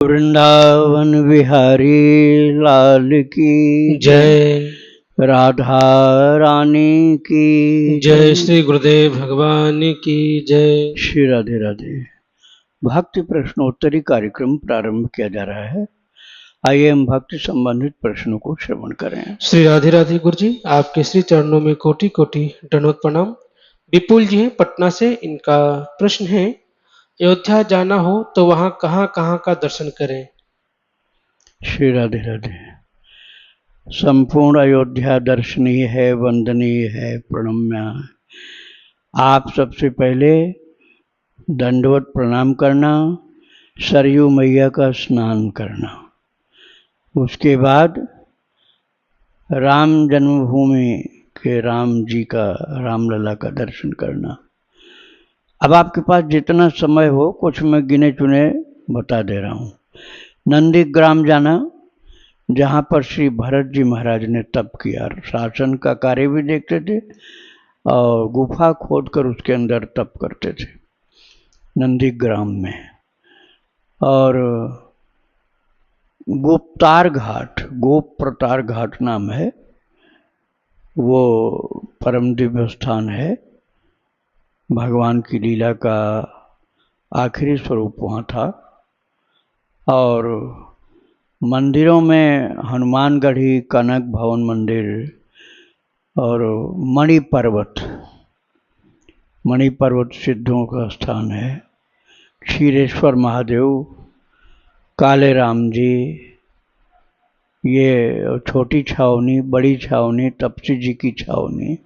वृंदावन बिहारी लाल की जय। राधा रानी की जय। श्री गुरुदेव भगवान की जय। श्री राधे राधे। भक्ति प्रश्नोत्तरी कार्यक्रम प्रारंभ किया जा रहा है। आइए हम भक्ति संबंधित प्रश्नों को श्रवण करें। श्री राधे राधे गुरु जी, आपके श्री चरणों में कोटि कोटि दंडवत प्रणाम। विपुल जी हैं पटना से, इनका प्रश्न है अयोध्या जाना हो तो वहां कहाँ कहाँ का दर्शन करें? श्री राधे राधे। संपूर्ण अयोध्या दर्शनीय है, वंदनीय है, प्रणम्य है। आप सबसे पहले दंडवत प्रणाम करना, सरयू मैया का स्नान करना, उसके बाद राम जन्मभूमि के राम जी का, रामलला का दर्शन करना। अब आपके पास जितना समय हो, कुछ मैं गिने चुने बता दे रहा हूँ। नंदीग्राम जाना, जहाँ पर श्री भरत जी महाराज ने तप किया, शासन का कार्य भी देखते थे और गुफा खोदकर उसके अंदर तप करते थे नंदीग्राम में। और गोपतार घाट, गोप प्रतार घाट नाम है, वो परम दिव्य स्थान है। भगवान की लीला का आखिरी स्वरूप वहाँ था। और मंदिरों में हनुमानगढ़ी, कनक भवन मंदिर और मणि पर्वत सिद्धों का स्थान है। क्षीरेश्वर महादेव, काले राम जी, ये छोटी छावनी, बड़ी छावनी, तपसी जी की छावनी।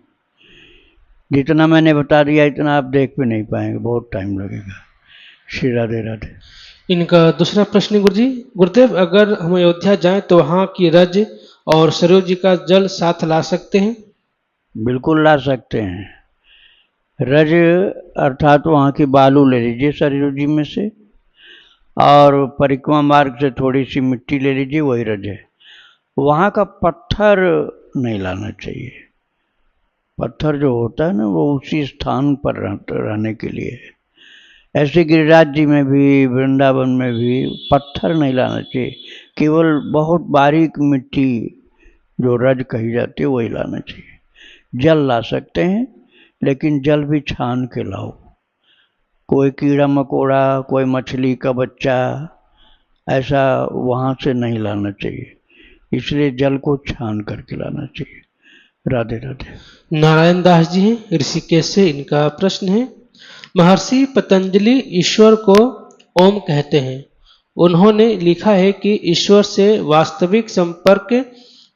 जितना मैंने बता दिया इतना आप देख भी नहीं पाएंगे, बहुत टाइम लगेगा। श्री राधे राधे। इनका दूसरा प्रश्न गुरु जी, गुरुदेव अगर हम अयोध्या जाएं तो वहां की रज और सरयू जी का जल साथ ला सकते हैं? बिल्कुल ला सकते हैं। रज अर्थात वहाँ की बालू ले लीजिए सरयू जी में से, और परिक्रमा मार्ग से थोड़ी सी मिट्टी ले लीजिए, वही रज है। वहाँ का पत्थर नहीं लाना चाहिए। पत्थर जो होता है ना, वो उसी स्थान पर रहने के लिए है। ऐसे गिरिराज जी में भी, वृंदावन में भी पत्थर नहीं लाना चाहिए। केवल बहुत बारीक मिट्टी जो रज कही जाती है वही लाना चाहिए। जल ला सकते हैं, लेकिन जल भी छान के लाओ। कोई कीड़ा मकोड़ा, कोई मछली का बच्चा, ऐसा वहाँ से नहीं लाना चाहिए। इसलिए जल को छान करके लाना चाहिए। राधे राधे। नारायण दास जी हैं ऋषिकेश से, इनका प्रश्न है महर्षि पतंजलि ईश्वर को ओम कहते हैं। उन्होंने लिखा है कि ईश्वर से वास्तविक संपर्क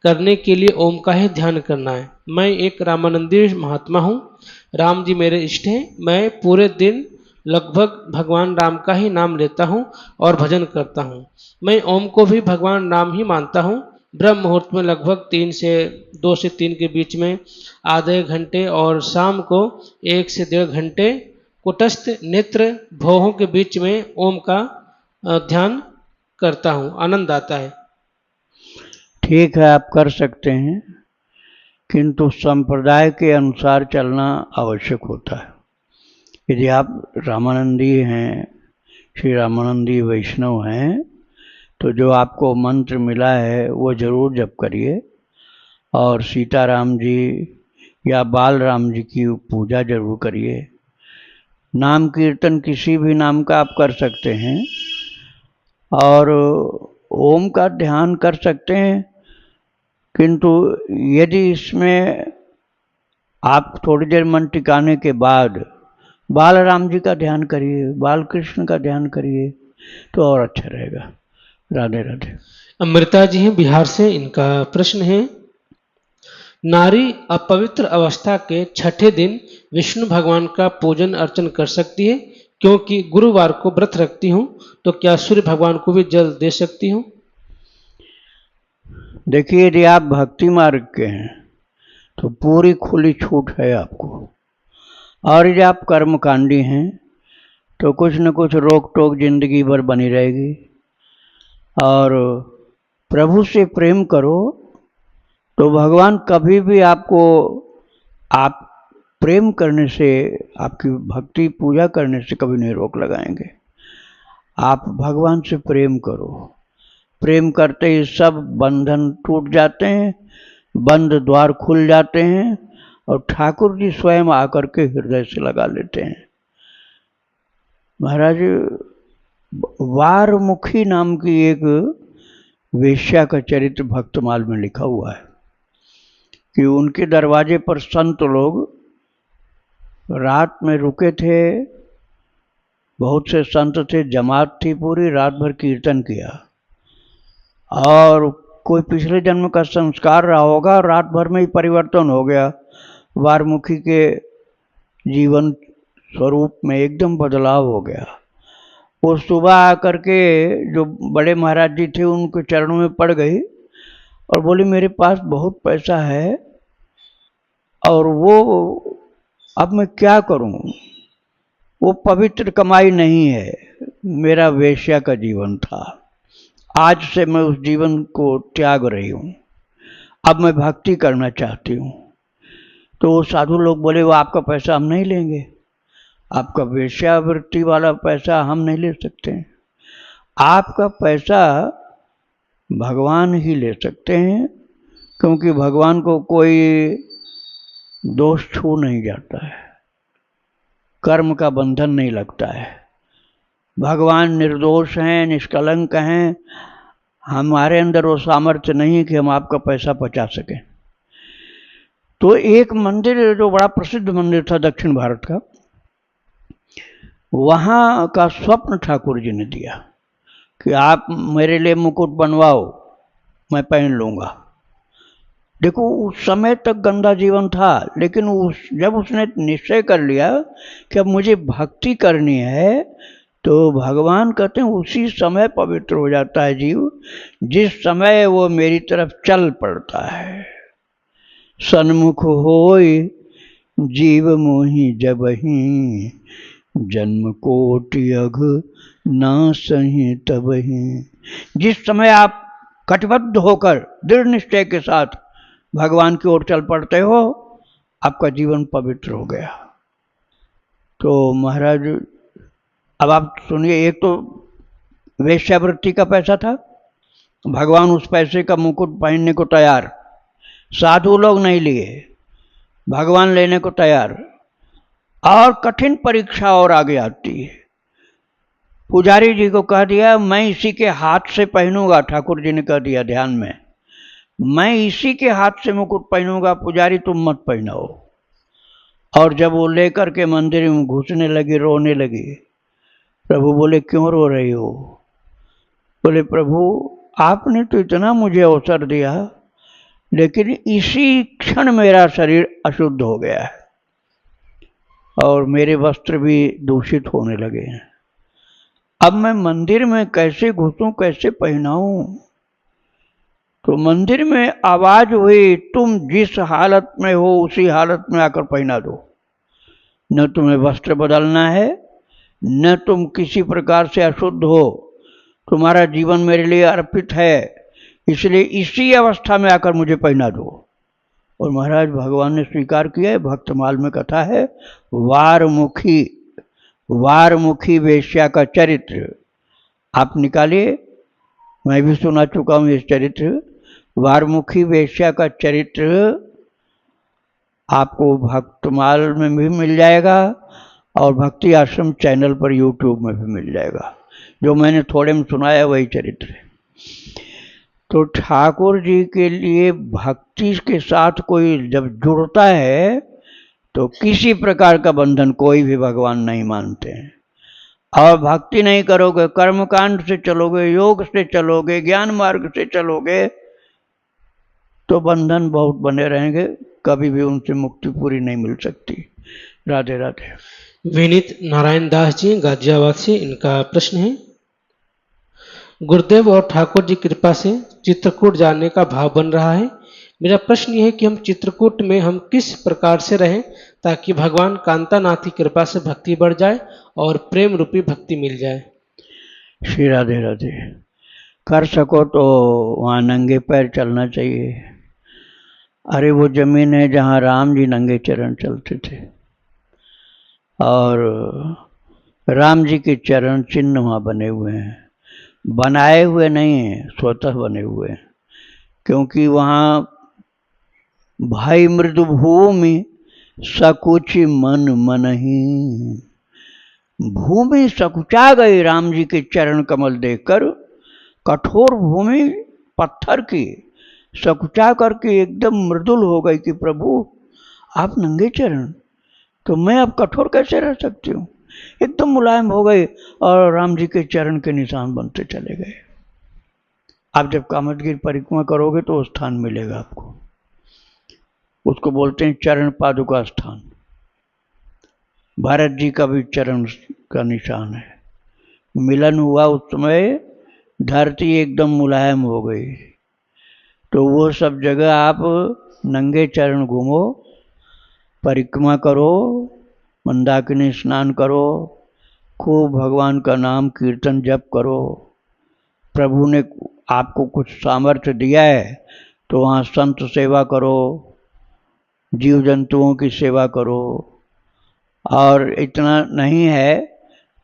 करने के लिए ओम का ही ध्यान करना है। मैं एक रामानंदी महात्मा हूँ। राम जी मेरे इष्ट हैं। मैं पूरे दिन लगभग भगवान राम का ही नाम लेता हूँ और भजन करता हूँ। मैं ओम को भी भगवान राम ही मानता हूँ। ब्रह्म मुहूर्त में लगभग 2 से 3 के बीच में आधे घंटे और शाम को 1 से 1.5 घंटे कुटस्थ नेत्र भौहों के बीच में ओम का ध्यान करता हूँ। आनंद आता है। ठीक है, आप कर सकते हैं, किंतु संप्रदाय के अनुसार चलना आवश्यक होता है। यदि आप रामानंदी हैं, श्री रामानंदी वैष्णव हैं, तो जो आपको मंत्र मिला है वो जरूर जप करिए, और सीताराम जी या बाल राम जी की पूजा जरूर करिए। नाम कीर्तन किसी भी नाम का आप कर सकते हैं, और ओम का ध्यान कर सकते हैं, किंतु यदि इसमें आप थोड़ी देर मन टिकाने के बाद बाल राम जी का ध्यान करिए, बाल कृष्ण का ध्यान करिए, तो और अच्छा रहेगा। राधे राधे। अमृता जी हैं बिहार से, इनका प्रश्न है नारी अपवित्र अवस्था के छठे दिन विष्णु भगवान का पूजन अर्चन कर सकती है, क्योंकि गुरुवार को व्रत रखती हूँ, तो क्या सूर्य भगवान को भी जल दे सकती हूँ? देखिए, यदि आप भक्ति मार्ग के हैं तो पूरी खुली छूट है आपको, और यदि आप कर्मकांडी हैं तो कुछ न कुछ रोक टोक जिंदगी भर बनी रहेगी। और प्रभु से प्रेम करो तो भगवान कभी भी आपको, आप प्रेम करने से, आपकी भक्ति पूजा करने से कभी नहीं रोक लगाएंगे। आप भगवान से प्रेम करो। प्रेम करते ही सब बंधन टूट जाते हैं, बंद द्वार खुल जाते हैं और ठाकुर जी स्वयं आकर के हृदय से लगा लेते हैं। महाराज, वारमुखी नाम की एक वेश्या का चरित्र भक्तमाल में लिखा हुआ है कि उनके दरवाजे पर संत लोग रात में रुके थे। बहुत से संत थे, जमात थी पूरी, रात भर कीर्तन किया और कोई पिछले जन्म का संस्कार रहा होगा, रात भर में ही परिवर्तन हो गया। वारमुखी के जीवन स्वरूप में एकदम बदलाव हो गया। वो सुबह आकर के जो बड़े महाराज जी थे उनके चरणों में पड़ गई और बोली मेरे पास बहुत पैसा है और वो अब मैं क्या करूं, वो पवित्र कमाई नहीं है, मेरा वेश्या का जीवन था, आज से मैं उस जीवन को त्याग रही हूं, अब मैं भक्ति करना चाहती हूं। तो वो साधु लोग बोले वो आपका पैसा हम नहीं लेंगे, आपका वेश्यावृत्ति वाला पैसा हम नहीं ले सकते, आपका पैसा भगवान ही ले सकते हैं, क्योंकि भगवान को कोई दोष छू नहीं जाता है, कर्म का बंधन नहीं लगता है, भगवान निर्दोष हैं, निष्कलंक हैं, हमारे अंदर वो सामर्थ्य नहीं है कि हम आपका पैसा पचा सकें। तो एक मंदिर जो बड़ा प्रसिद्ध मंदिर था दक्षिण भारत का, वहाँ का स्वप्न ठाकुर जी ने दिया कि आप मेरे लिए मुकुट बनवाओ, मैं पहन लूँगा। देखो उस समय तक गंदा जीवन था, लेकिन जब उसने निश्चय कर लिया कि अब मुझे भक्ति करनी है, तो भगवान कहते हैं उसी समय पवित्र हो जाता है जीव, जिस समय वो मेरी तरफ चल पड़ता है। सन्मुख होय जीव मोहि जबहि, जन्म कोटि अघ ना सही तबहि। जिस समय आप कटिबद्ध होकर दृढ़ निश्चय के साथ भगवान की ओर चल पड़ते हो, आपका जीवन पवित्र हो गया। तो महाराज अब आप सुनिए, एक तो वेश्यावृत्ति का पैसा था, भगवान उस पैसे का मुकुट पहनने को तैयार, साधु लोग नहीं लिए, भगवान लेने को तैयार। और कठिन परीक्षा और आगे आती है। पुजारी जी को कह दिया मैं इसी के हाथ से पहनूंगा, ठाकुर जी ने कह दिया ध्यान में, मैं इसी के हाथ से मुकुट पहनूंगा, पुजारी तुम मत पहनाओ। और जब वो लेकर के मंदिर में घुसने लगी, रोने लगी। प्रभु बोले क्यों रो रही हो? बोले प्रभु आपने तो इतना मुझे अवसर दिया, लेकिन इसी क्षण मेरा शरीर अशुद्ध हो गया है और मेरे वस्त्र भी दूषित होने लगे हैं। अब मैं मंदिर में कैसे घुसूं, कैसे पहनाऊं? तो मंदिर में आवाज हुई, तुम जिस हालत में हो उसी हालत में आकर पहना दो, न तुम्हें वस्त्र बदलना है, न तुम किसी प्रकार से अशुद्ध हो, तुम्हारा जीवन मेरे लिए अर्पित है, इसलिए इसी अवस्था में आकर मुझे पहना दो। और महाराज भगवान ने स्वीकार किया है। भक्तमाल में कथा है, वारमुखी वेश्या का चरित्र आप निकालिए, मैं भी सुना चुका हूँ इस चरित्र। वारमुखी वेश्या का चरित्र आपको भक्तमाल में भी मिल जाएगा और भक्ति आश्रम चैनल पर यूट्यूब में भी मिल जाएगा। जो मैंने थोड़े में सुनाया वही चरित्र है। तो ठाकुर जी के लिए भक्ति के साथ कोई जब जुड़ता है तो किसी प्रकार का बंधन कोई भी भगवान नहीं मानते हैं। और भक्ति नहीं करोगे, कर्मकांड से चलोगे, योग से चलोगे, ज्ञान मार्ग से चलोगे, तो बंधन बहुत बने रहेंगे, कभी भी उनसे मुक्ति पूरी नहीं मिल सकती। राधे राधे। विनीत नारायण दास जी गाजियाबाद से, इनका प्रश्न है, गुरुदेव और ठाकुर जी कृपा से चित्रकूट जाने का भाव बन रहा है। मेरा प्रश्न यह है कि हम चित्रकूट में हम किस प्रकार से रहें ताकि भगवान कांतानाथ की कृपा से भक्ति बढ़ जाए और प्रेम रूपी भक्ति मिल जाए। श्री राधे राधे। कर सको तो वहाँ नंगे पैर चलना चाहिए। अरे वो जमीन है जहाँ राम जी नंगे चरण चलते थे और राम जी के चरण चिन्ह वहाँ बने हुए हैं, बनाए हुए नहीं हैं, स्वतः बने हुए हैं। क्योंकि वहाँ भाई मृदु भूमि सकुच मन मनहि, भूमि सकुचा गई राम जी के चरण कमल देखकर। कठोर भूमि पत्थर की सकुचा करके एकदम मृदुल हो गई कि प्रभु आप नंगे चरण, तो मैं अब कठोर कैसे रह सकती हूँ। एकदम मुलायम हो गई और राम जी के चरण के निशान बनते चले गए। आप जब कामदगिरि परिक्रमा करोगे तो वो स्थान मिलेगा आपको, उसको बोलते हैं चरण पादुका स्थान। भारत जी का भी चरण का निशान है। मिलन हुआ उस समय धरती एकदम मुलायम हो गई। तो वो सब जगह आप नंगे चरण घूमो, परिक्रमा करो, मंदाकिनी स्नान करो, खूब भगवान का नाम कीर्तन जप करो। प्रभु ने आपको कुछ सामर्थ्य दिया है तो वहाँ संत सेवा करो, जीव जंतुओं की सेवा करो। और इतना नहीं है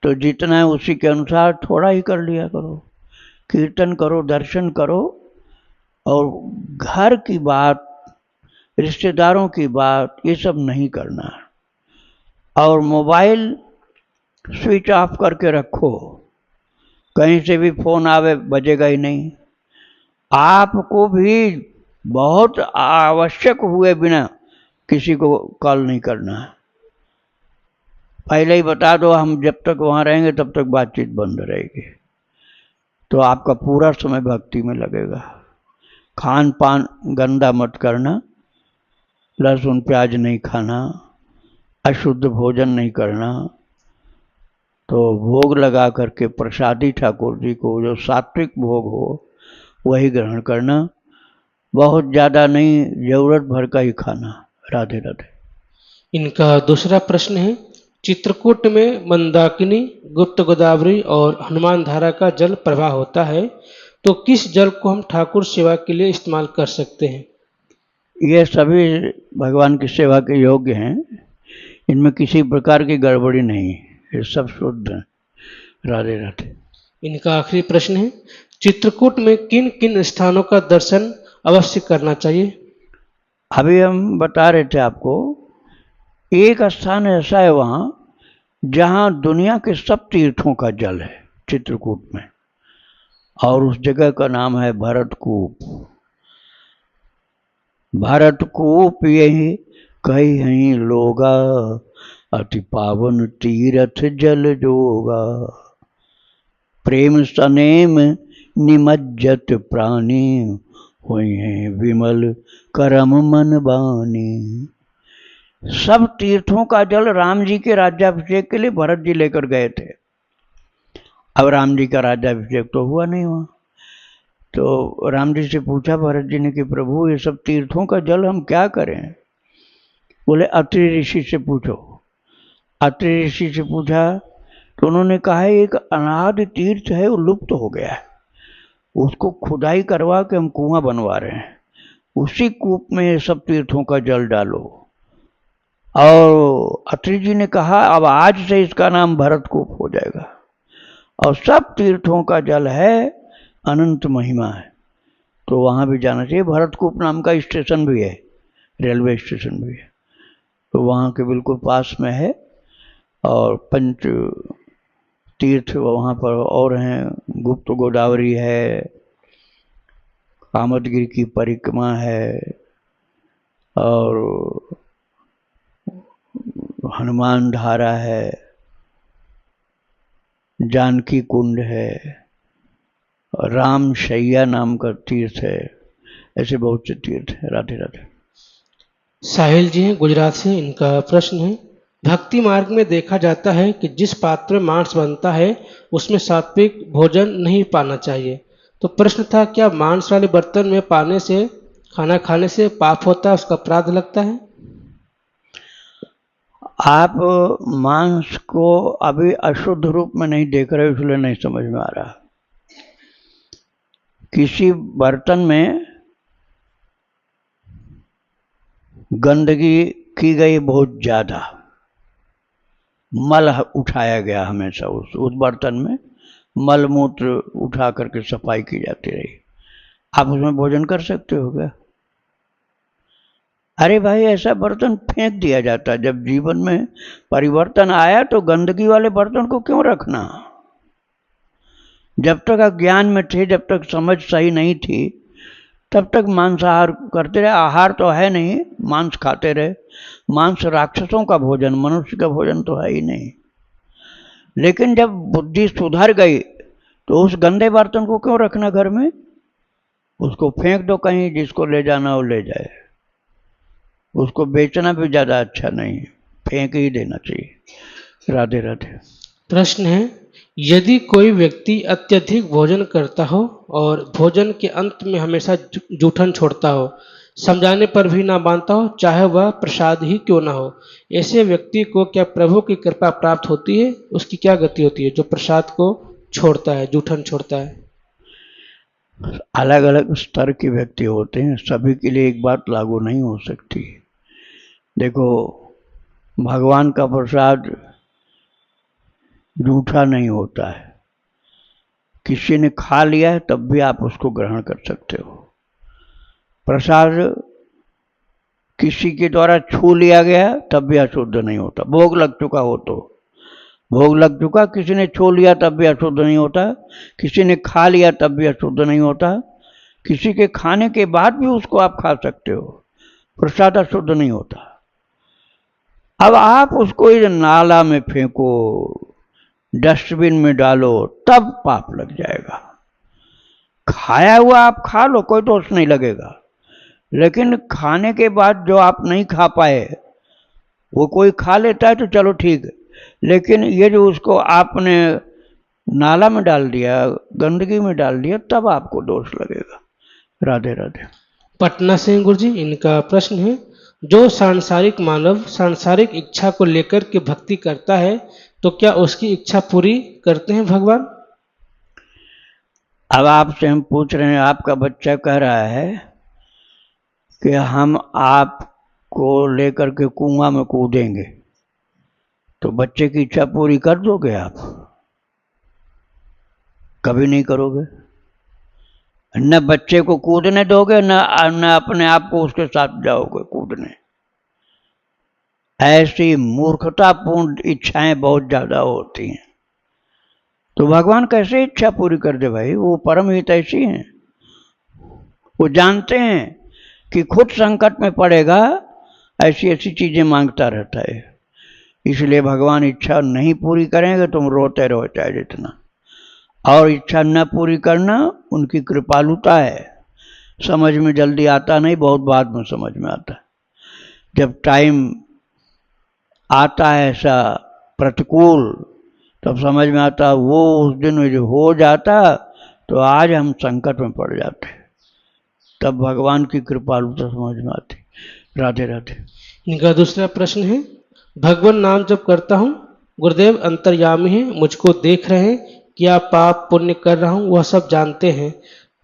तो जितना है उसी के अनुसार थोड़ा ही कर लिया करो। कीर्तन करो, दर्शन करो, और घर की बात, रिश्तेदारों की बात, ये सब नहीं करना। और मोबाइल स्विच ऑफ करके रखो, कहीं से भी फोन आवे बजेगा ही नहीं। आपको भी बहुत आवश्यक हुए बिना किसी को कॉल नहीं करना है। पहले ही बता दो, हम जब तक वहाँ रहेंगे तब तक बातचीत बंद रहेगी। तो आपका पूरा समय भक्ति में लगेगा। खान पान गंदा मत करना, लहसुन प्याज नहीं खाना, अशुद्ध भोजन नहीं करना। तो भोग लगा करके प्रसादी ठाकुर जी को जो सात्विक भोग हो वही ग्रहण करना, बहुत ज़्यादा नहीं, जरूरत भर का ही खाना। राधे राधे। इनका दूसरा प्रश्न है, चित्रकूट में मंदाकिनी, गुप्त गोदावरी और हनुमान धारा का जल प्रवाह होता है, तो किस जल को हम ठाकुर सेवा के लिए इस्तेमाल कर सकते हैं? ये सभी भगवान की सेवा के योग्य हैं, इनमें किसी प्रकार की गड़बड़ी नहीं, ये सब शुद्ध हैं। राधे राधे। इनका आखिरी प्रश्न है, चित्रकूट में किन किन स्थानों का दर्शन अवश्य करना चाहिए? अभी हम बता रहे थे आपको, एक स्थान ऐसा है वहाँ जहाँ दुनिया के सब तीर्थों का जल है, चित्रकूट में, और उस जगह का नाम है भरतकूप। भरतकूप यही कहीं लोगा, अति पावन तीर्थ जल जोगा। प्रेम सनेम निमज्जत प्राणी, हुई हैं विमल करम मन बानी। सब तीर्थों का जल राम जी के राज्याभिषेक के लिए भरत जी लेकर गए थे। अब राम जी का राज्याभिषेक तो हुआ नहीं वहाँ, तो राम जी से पूछा भरत जी ने कि प्रभु ये सब तीर्थों का जल हम क्या करें। बोले अत्रि ऋषि से पूछो। अत्रि ऋषि से पूछा तो उन्होंने कहा एक अनादि तीर्थ है, वो लुप्त हो गया है, उसको खुदाई करवा के हम कुआं बनवा रहे हैं, उसी कूप में ये सब तीर्थों का जल डालो। और अत्रि जी ने कहा अब आज से इसका नाम भरतकूप हो जाएगा, और सब तीर्थों का जल है, अनंत महिमा है, तो वहाँ भी जाना चाहिए। भरतकूप नाम का स्टेशन भी है, रेलवे स्टेशन भी है, तो वहाँ के बिल्कुल पास में है। और पंच तीर्थ वहाँ पर और हैं, गुप्त गोदावरी है, कामदगिरि की परिक्रमा है, और हनुमान धारा है, जानकी कुंड है, राम शैया नाम का तीर्थ है, ऐसे बहुत से तीर्थ है। राधे राधे। साहिल जी हैं गुजरात से, इनका प्रश्न है, भक्ति मार्ग में देखा जाता है कि जिस पात्र में मांस बनता है उसमें सात्विक भोजन नहीं पाना चाहिए, तो प्रश्न था क्या मांस वाले बर्तन में खाना खाने से पाप होता है, उसका अपराध लगता है? आप मांस को अभी अशुद्ध रूप में नहीं देख रहे, इसलिए नहीं समझ में आ रहा। किसी बर्तन में गंदगी की गई बहुत ज्यादा, मल उठाया गया, हमेशा उस बर्तन में मल मूत्र उठा करके सफाई की जाती रही। आप उसमें भोजन कर सकते हो क्या? अरे भाई, ऐसा बर्तन फेंक दिया जाता है। जब जीवन में परिवर्तन आया तो गंदगी वाले बर्तन को क्यों रखना? जब तक अज्ञान में थे, जब तक समझ सही नहीं थी, तब तक मांसाहार करते रहे। आहार तो है नहीं, मांस खाते रहे। मांस राक्षसों का भोजन, मनुष्य का भोजन तो है ही नहीं। लेकिन जब बुद्धि सुधर गई तो उस गंदे बर्तन को क्यों रखना घर में? उसको फेंक दो कहीं, जिसको ले जाना हो ले जाए। उसको बेचना भी ज़्यादा अच्छा नहीं, फेंक ही देना चाहिए। राधे राधे। प्रश्न है, यदि कोई व्यक्ति अत्यधिक भोजन करता हो और भोजन के अंत में हमेशा जूठन छोड़ता हो, समझाने पर भी ना मानता हो, चाहे वह प्रसाद ही क्यों ना हो, ऐसे व्यक्ति को क्या प्रभु की कृपा प्राप्त होती है? उसकी क्या गति होती है जो प्रसाद को छोड़ता है, जूठन छोड़ता है? अलग अलग स्तर के व्यक्ति होते हैं, सभी के लिए एक बात लागू नहीं हो सकती। देखो, भगवान का प्रसाद जूठा नहीं होता है। किसी ने खा लिया है तब भी आप उसको ग्रहण कर सकते हो। प्रसाद किसी के द्वारा छू लिया गया तब भी अशुद्ध नहीं होता। भोग लग चुका हो तो, भोग लग चुका, किसी ने छू लिया तब भी अशुद्ध नहीं होता। किसी ने खा लिया तब भी अशुद्ध नहीं होता। किसी के खाने के बाद भी उसको आप खा सकते हो, प्रसाद अशुद्ध नहीं होता। अब आप उसको इस नाला में फेंको, डस्टबिन में डालो, तब पाप लग जाएगा। खाया हुआ आप खा लो, कोई दोष नहीं लगेगा। लेकिन खाने के बाद जो आप नहीं खा पाए, वो कोई खा लेता है तो चलो ठीक है, लेकिन ये जो उसको आपने नाला में डाल दिया, गंदगी में डाल दिया, तब आपको दोष लगेगा। राधे राधे। पटना से गुरुजी, इनका प्रश्न है, जो सांसारिक मानव सांसारिक इच्छा को लेकर के भक्ति करता है तो क्या उसकी इच्छा पूरी करते हैं भगवान? अब आपसे हम पूछ रहे हैं, आपका बच्चा कह रहा है कि हम आपको लेकर के कुआं में कूदेंगे, तो बच्चे की इच्छा पूरी कर दोगे आप? कभी नहीं करोगे। न बच्चे को कूदने दोगे, न अपने आप को उसके साथ जाओगे कूदने। ऐसी मूर्खतापूर्ण इच्छाएं बहुत ज्यादा होती हैं। तो भगवान कैसे इच्छा पूरी कर दे भाई? वो परम हितैषी हैं। वो जानते हैं कि खुद संकट में पड़ेगा, ऐसी ऐसी चीजें मांगता रहता है। इसलिए भगवान इच्छा नहीं पूरी करेंगे, तुम रोते रहो चाहे जितना। और इच्छा न पूरी करना उनकी कृपालुता है। समझ में जल्दी आता नहीं, बहुत बाद में समझ में आता है। जब टाइम आता है ऐसा प्रतिकूल, तब समझ में आता, वो उस दिन जो हो जाता तो आज हम संकट में पड़ जाते। तब भगवान की कृपालुता समझ में आती। राधे राधे। इनका दूसरा प्रश्न है, भगवान नाम जप करता हूँ, गुरुदेव अंतर्यामी हैं, मुझको देख रहे हैं, क्या पाप पुण्य कर रहा हूँ वह सब जानते हैं,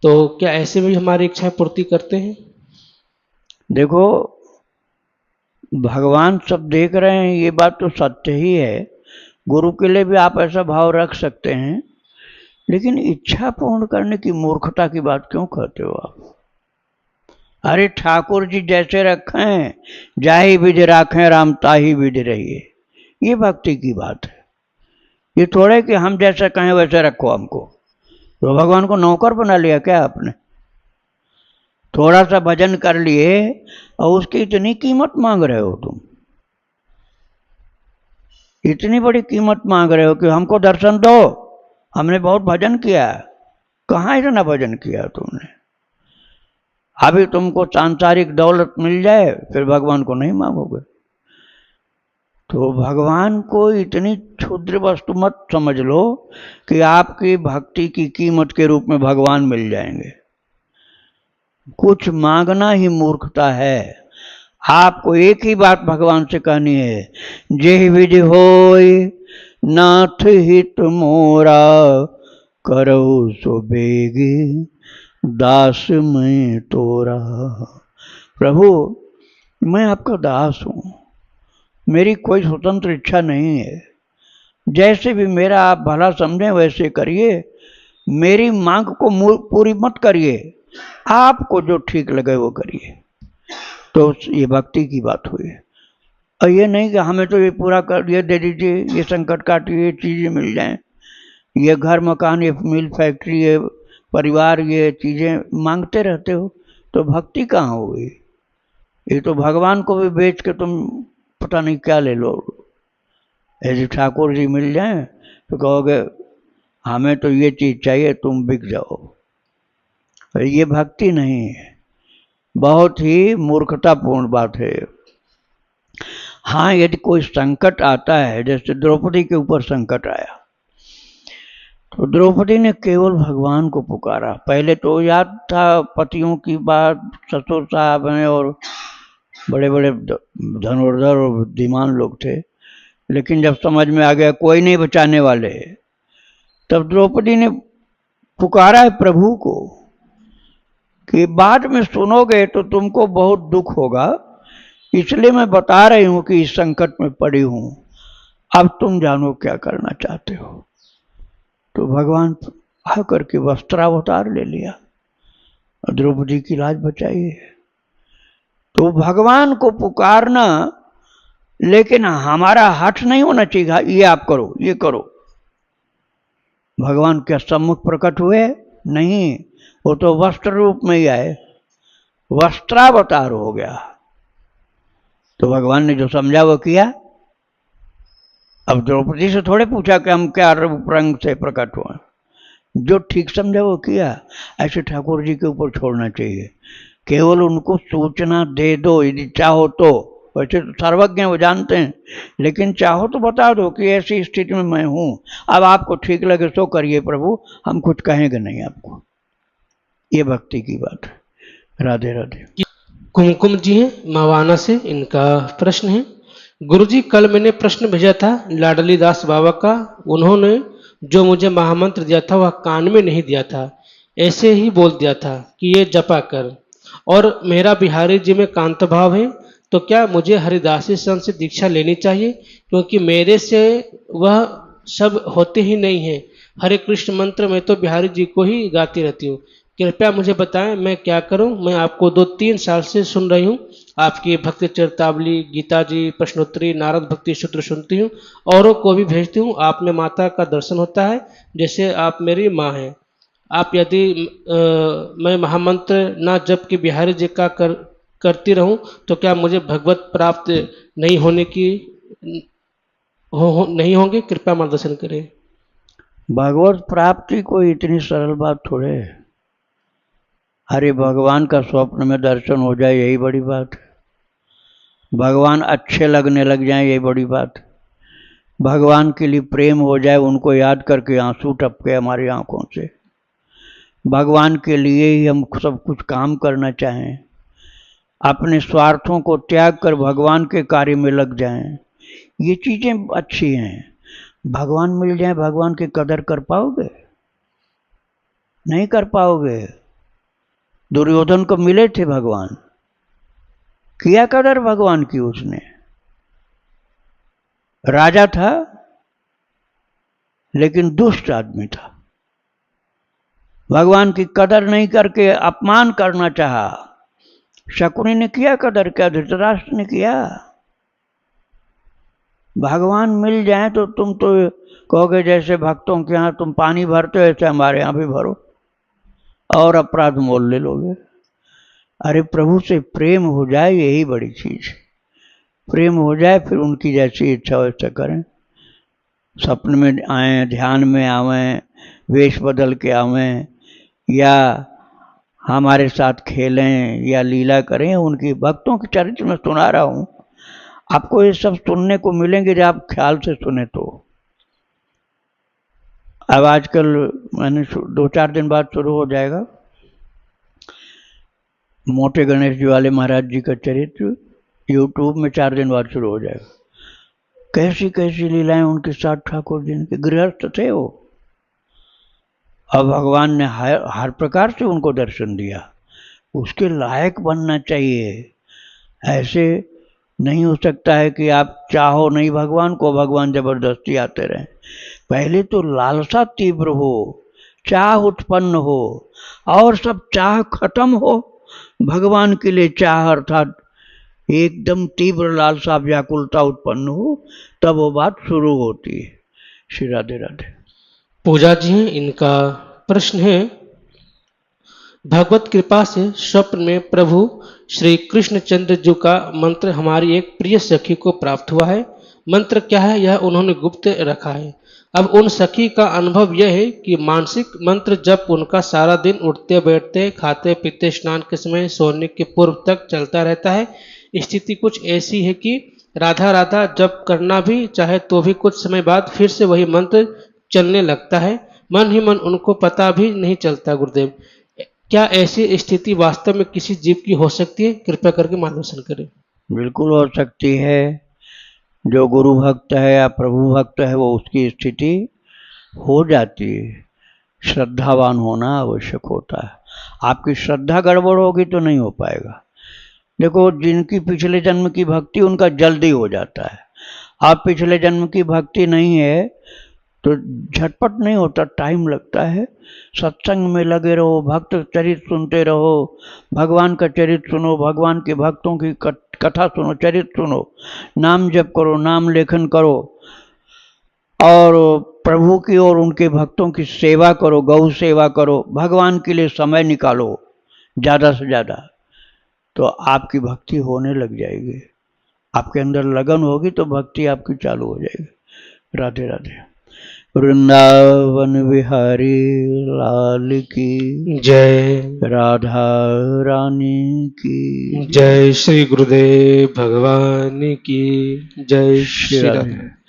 तो क्या ऐसे में हमारी इच्छाएं पूर्ति करते हैं? देखो, भगवान सब देख रहे हैं, ये बात तो सत्य ही है। गुरु के लिए भी आप ऐसा भाव रख सकते हैं, लेकिन इच्छा पूर्ण करने की मूर्खता की बात क्यों कहते हो आप? अरे ठाकुर जी जैसे रखें, जाहि विध राखें राम ताहि विध रहिए, ये भक्ति की बात है। ये थोड़े कि हम जैसे कहें वैसे रखो हमको। तो भगवान को नौकर बना लिया क्या आपने? थोड़ा सा भजन कर लिए और उसकी इतनी कीमत मांग रहे हो तुम। इतनी बड़ी कीमत मांग रहे हो कि हमको दर्शन दो, हमने बहुत भजन किया। कहाँ इतना भजन किया तुमने? अभी तुमको सांसारिक दौलत मिल जाए फिर भगवान को नहीं मांगोगे। तो भगवान को इतनी क्षुद्र वस्तु मत समझ लो कि आपकी भक्ति की कीमत के रूप में भगवान मिल जाएंगे। कुछ मांगना ही मूर्खता है। आपको एक ही बात भगवान से कहनी है, जेहि विधि होय नाथ हित मोरा, करो सो बेगे दास मैं तोरा। प्रभु, मैं आपका दास हूं, मेरी कोई स्वतंत्र इच्छा नहीं है। जैसे भी मेरा आप भला समझें वैसे करिए, मेरी मांग को पूरी मत करिए, आपको जो ठीक लगे वो करिए। तो ये भक्ति की बात हुई। और ये नहीं कि हमें तो ये पूरा कर, ये दे दीजिए, ये संकट काटिए, ये चीज़ें मिल जाएं, ये घर मकान, ये मिल फैक्ट्री, ये परिवार, ये चीज़ें मांगते रहते हो, तो भक्ति कहाँ हुई? ये तो भगवान को भी बेच के तुम पता नहीं क्या ले लो। यदि ठाकुर जी मिल जाएं तो कहोगे हमें तो ये चीज़ चाहिए, तुम बिक जाओ। ये भक्ति नहीं है, बहुत ही मूर्खतापूर्ण बात है। हाँ, यदि कोई संकट आता है, जैसे द्रौपदी के ऊपर संकट आया, तो द्रौपदी ने केवल भगवान को पुकारा। पहले तो याद था पतियों की बात, ससुर साहब हैं और बड़े बड़े धनुर्धर और बुद्धिमान लोग थे, लेकिन जब समझ में आ गया कोई नहीं बचाने वाले, तब द्रौपदी ने पुकारा है प्रभु को कि बाद में सुनोगे तो तुमको बहुत दुख होगा, इसलिए मैं बता रही हूं कि इस संकट में पड़ी हूं, अब तुम जानो क्या करना चाहते हो। तो भगवान आकर के वस्त्रावतार ले लिया, द्रौपदी की लाज बचाई है। तो भगवान को पुकारना, लेकिन हमारा हठ नहीं होना चाहिए ये आप करो, ये करो। भगवान क्या सम्मुख प्रकट हुए? नहीं, वो तो वस्त्र रूप में ही आए, वस्त्रावतार हो गया। तो भगवान ने जो समझा वो किया। अब द्रौपदी से थोड़े पूछा कि हम क्या रूप रंग से प्रकट हुए, जो ठीक समझा वो किया। ऐसे ठाकुर जी के ऊपर छोड़ना चाहिए, केवल उनको सूचना दे दो यदि चाहो तो। वैसे तो सर्वज्ञ वो जानते हैं, लेकिन चाहो तो बता दो कि ऐसी स्थिति में मैं हूं, अब आपको ठीक लगे तो करिए प्रभु, हम कुछ कहेंगे नहीं आपको। ये भक्ति की बात है। राधे राधे। कुमकुम जी हैं मवाना से, इनका प्रश्न है, गुरुजी कल मैंने प्रश्न भेजा था लाडली दास बाबा का, उन्होंने जो मुझे महामंत्र दिया था वह कान में नहीं दिया था, ऐसे ही बोल दिया था कि ये जपा कर, और मेरा बिहारी जी में कांत भाव है, तो क्या मुझे हरिदासी संत से दीक्षा लेनी चाहिए? क्योंकि मेरे से वह सब होते ही नहीं है। हरे कृष्ण मंत्र में तो बिहारी जी को ही गाती रहती हूँ, कृपया मुझे बताएं मैं क्या करूं? मैं आपको 2-3 साल से सुन रही हूं, आपकी भक्ति चरितावली, गीता जी, प्रश्नोत्तरी, नारद भक्ति सूत्र सुनती हूँ, औरों को भी भेजती हूँ। आप में माता का दर्शन होता है जैसे आप मेरी माँ हैं। आप यदि मैं महामंत्र ना जप के बिहारी जी का करती रहूं तो क्या मुझे भगवत प्राप्त नहीं होने की नहीं होंगे? कृपया मार्गदर्शन करें। भगवत प्राप्ति कोई इतनी सरल बात थोड़े है। अरे भगवान का स्वप्न में दर्शन हो जाए यही बड़ी बात है, भगवान अच्छे लगने लग जाए यही बड़ी बात है, भगवान के लिए प्रेम हो जाए, उनको याद करके आंसू टपके हमारी आंखों से, भगवान के लिए ही हम सब कुछ काम करना चाहें, अपने स्वार्थों को त्याग कर भगवान के कार्य में लग जाएं, ये चीज़ें अच्छी हैं। भगवान मिल जाए, भगवान की कदर कर पाओगे? नहीं कर पाओगे। दुर्योधन को मिले थे भगवान, किया कदर भगवान की उसने, राजा था लेकिन दुष्ट आदमी था, भगवान की कदर नहीं करके अपमान करना चाहा। शकुनी ने किया कदर, क्या धृतराष्ट्र ने किया? भगवान मिल जाए तो तुम तो कहोगे जैसे भक्तों के यहाँ तुम पानी भरते हो ऐसे हमारे यहाँ भी भरो, और अपराध मोल ले लोगे। अरे प्रभु से प्रेम हो जाए यही बड़ी चीज है, प्रेम हो जाए फिर उनकी जैसी इच्छा वैसा करें, सपने में आए, ध्यान में आवें, वेश बदल के आवें, या हमारे साथ खेलें या लीला करें। उनकी भक्तों के चरित्र में सुना रहा हूँ, आपको ये सब सुनने को मिलेंगे जब आप ख्याल से सुने तो। अब आजकल मैंने 2-4 दिन बाद शुरू हो जाएगा मोटे गणेश जी वाले महाराज जी का चरित्र, यूट्यूब में 4 दिन बाद शुरू हो जाएगा। कैसी कैसी लीलाएं उनके साथ ठाकुर जी के, गृहस्थ थे वो, अब भगवान ने हर प्रकार से उनको दर्शन दिया। उसके लायक बनना चाहिए। ऐसे नहीं हो सकता है कि आप चाहो नहीं भगवान को, भगवान जबरदस्ती आते रहें। पहले तो लालसा तीव्र हो, चाह उत्पन्न हो, और सब चाह खत्म हो, भगवान के लिए चाह अर्थात एकदम तीव्र लालसा व्याकुलता उत्पन्न हो, तब वो बात शुरू होती है। श्री राधे राधे। पूजा जी हैं, इनका प्रश्न है, भगवत कृपा से स्वप्न में प्रभु श्री कृष्णचंद्र जी का मंत्र हमारी एक प्रिय सखी को प्राप्त हुआ है। मंत्र क्या है यह उन्होंने गुप्त रखा है। अब उन सखी का अनुभव यह है कि मानसिक मंत्र जब उनका सारा दिन उठते बैठते, खाते पीते, स्नान के समय, सोने के पूर्व तक चलता रहता है। स्थिति कुछ ऐसी है कि राधा राधा जब करना भी चाहे तो भी कुछ समय बाद फिर से वही मंत्र चलने लगता है। मन ही मन उनको पता भी नहीं चलता। गुरुदेव, क्या ऐसी स्थिति वास्तव में किसी जीव की हो सकती है? कृपया करके मार्गदर्शन करें। बिल्कुल हो सकती है। जो गुरु भक्त है या प्रभु भक्त है वो उसकी स्थिति हो जाती है। श्रद्धावान होना आवश्यक होता है। आपकी श्रद्धा गड़बड़ होगी तो नहीं हो पाएगा। देखो, जिनकी पिछले जन्म की भक्ति उनका जल्दी हो जाता है। आप पिछले जन्म की भक्ति नहीं है तो झटपट नहीं होता, टाइम लगता है। सत्संग में लगे रहो, भक्त चरित्र सुनते रहो, भगवान का चरित्र सुनो, भगवान के भक्तों की कथा सुनो, चरित्र सुनो, नाम जप करो, नाम लेखन करो, और प्रभु की और उनके भक्तों की सेवा करो, गौ सेवा करो, भगवान के लिए समय निकालो ज़्यादा से ज़्यादा, तो आपकी भक्ति होने लग जाएगी। आपके अंदर लगन होगी तो भक्ति आपकी चालू हो जाएगी। राधे राधे। वृंदावन बिहारी लाल की जय। राधा रानी की जय। श्री गुरुदेव भगवान की जय। श्री श्री राधे। राधे।